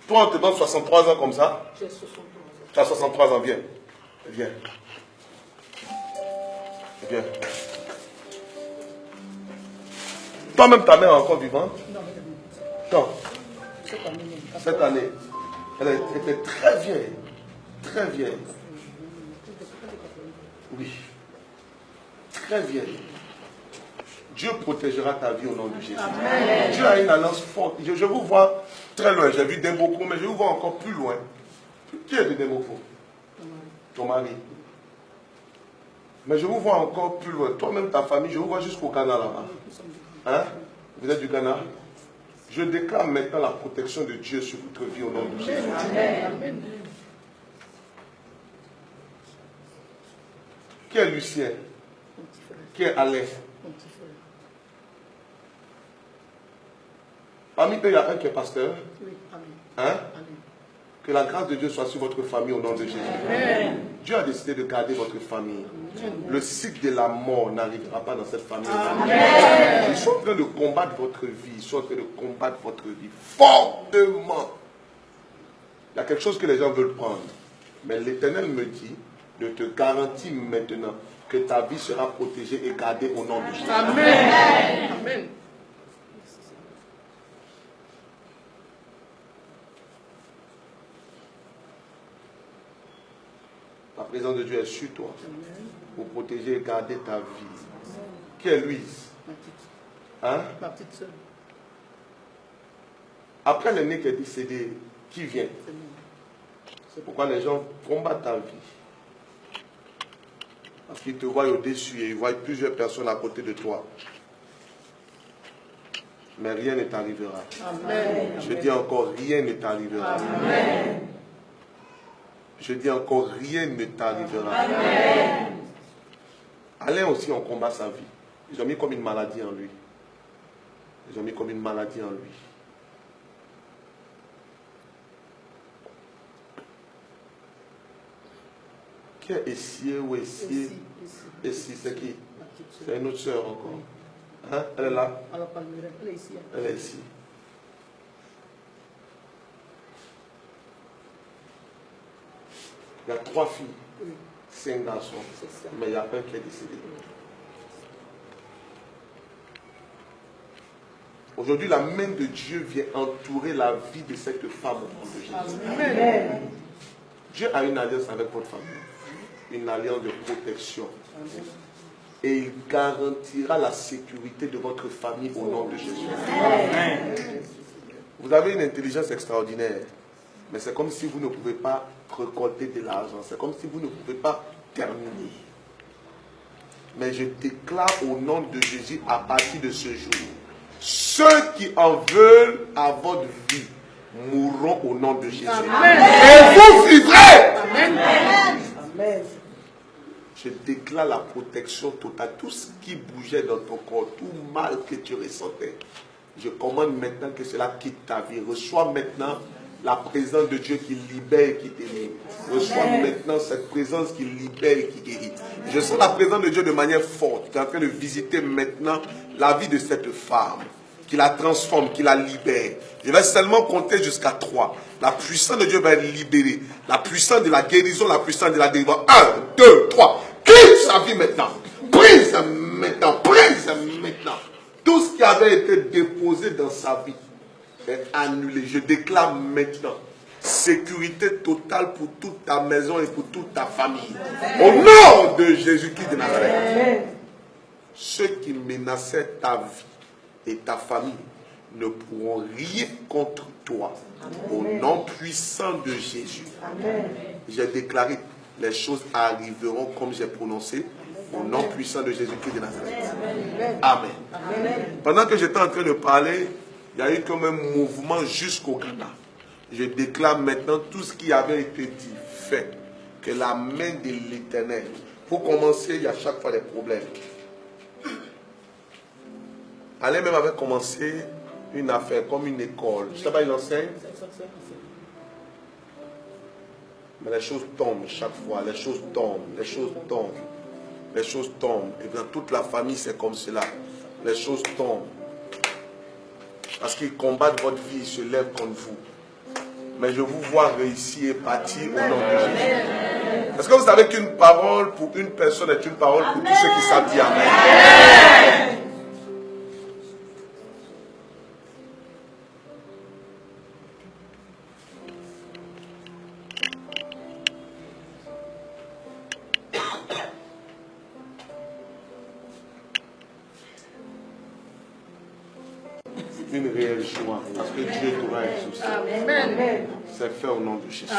Toi, on te donne 63 ans comme ça. J'ai 63 ans. Tu as 63 ans, viens. Viens. Viens. Toi-même, ta mère est encore vivante? Non, Quand? cette année. Elle était très vieille. Très vieille. Oui. Très vieille. Dieu protégera ta vie au nom de Jésus. Amen. Dieu a une alliance forte. Je vous vois très loin. J'ai vu Demboko, mais je vous vois encore plus loin. Qui est de Demboko? Ton mari. Mais je vous vois encore plus loin. Toi-même, ta famille, je vous vois jusqu'au Ghana là-bas. Hein? Vous êtes du Ghana? Je déclare maintenant la protection de Dieu sur votre vie au nom de Jésus. Amen. Qui est Lucien? Qui est Alain? Parmi eux, il y a un qui est pasteur. Oui, amen. Hein? Que la grâce de Dieu soit sur votre famille au nom de Jésus. Amen. Dieu a décidé de garder votre famille. Amen. Le cycle de la mort n'arrivera pas dans cette famille. Amen. Ils sont en train de combattre votre vie. Ils sont en train de combattre votre vie fortement. Il y a quelque chose que les gens veulent prendre. Mais l'Éternel me dit de te garantir maintenant que ta vie sera protégée et gardée au nom de Jésus. Amen. Amen. La présence de Dieu est sur toi pour protéger et garder ta vie. Qui est Louise? Hein? Ma petite soeur. Après l'aîné qui est décédé, qui vient? C'est pourquoi les gens combattent ta vie. Parce qu'ils te voient au-dessus et ils voient plusieurs personnes à côté de toi. Mais rien ne t'arrivera. Amen. Je dis encore, rien ne t'arrivera. Amen. Je dis encore, rien ne t'arrivera. Amen. Alain aussi, on combat sa vie. Ils ont mis comme une maladie en lui. Ils ont mis comme une maladie en lui. Qui est Essier ou Essier? Essie, c'est qui? C'est une autre soeur encore. Hein? Elle est là? Elle est ici. Elle est ici. Il y a 3 filles, 5 garçons, mais il y a un qui est décédé. Aujourd'hui, la main de Dieu vient entourer la vie de cette femme au nom de Jésus. Amen. Dieu a une alliance avec votre famille, une alliance de protection. Amen. Et il garantira la sécurité de votre famille au nom de Jésus. Amen. Vous avez une intelligence extraordinaire, mais c'est comme si vous ne pouvez pas récolter de l'argent. C'est comme si vous ne pouvez pas terminer. Mais je déclare au nom de Jésus à partir de ce jour, ceux qui en veulent à votre vie mourront au nom de Jésus. Amen. Et vous vivrez. Amen. Amen. Je déclare la protection totale. Tout ce qui bougeait dans ton corps, tout mal que tu ressentais, je commande maintenant que cela quitte ta vie. Reçois maintenant la présence de Dieu qui libère et qui délivre. Reçois maintenant cette présence qui libère et qui guérit. Je sens la présence de Dieu de manière forte, qui est en train de visiter maintenant la vie de cette femme, qui la transforme, qui la libère. Je vais seulement compter jusqu'à 3. La puissance de Dieu va être libérée. La puissance de la guérison, la puissance de la délivrance. 1, 2, 3. Quitte sa vie maintenant. Brise maintenant. Brise maintenant. Tout ce qui avait été déposé dans sa vie est annulé. Je déclare maintenant sécurité totale pour toute ta maison et pour toute ta famille. Au nom de Jésus-Christ de Nazareth. Ceux qui menaçaient ta vie et ta famille ne pourront rien contre toi. Au nom puissant de Jésus. J'ai déclaré, les choses arriveront comme j'ai prononcé. Au nom puissant de Jésus-Christ de Nazareth. Amen. Pendant que j'étais en train de parler, il y a eu comme un mouvement jusqu'au Ghana. Je déclare maintenant tout ce qui avait été dit, fait. Que la main de l'Éternel. Pour commencer, il y a chaque fois des problèmes. Alain même avait commencé une affaire comme une école. Je ne sais pas, il enseigne. Mais les choses tombent chaque fois. Les choses tombent. Les choses tombent. Les choses tombent. Et dans toute la famille, c'est comme cela. Les choses tombent. Parce qu'ils combattent votre vie, ils se lèvent contre vous. Mais je vous vois réussir et partir au nom de Jésus. Est-ce que vous savez qu'une parole pour une personne est une parole pour tous ceux qui savent dire Amen? Une réelle joie, parce que Dieu t'aura exaucé. C'est fait au nom de Jésus.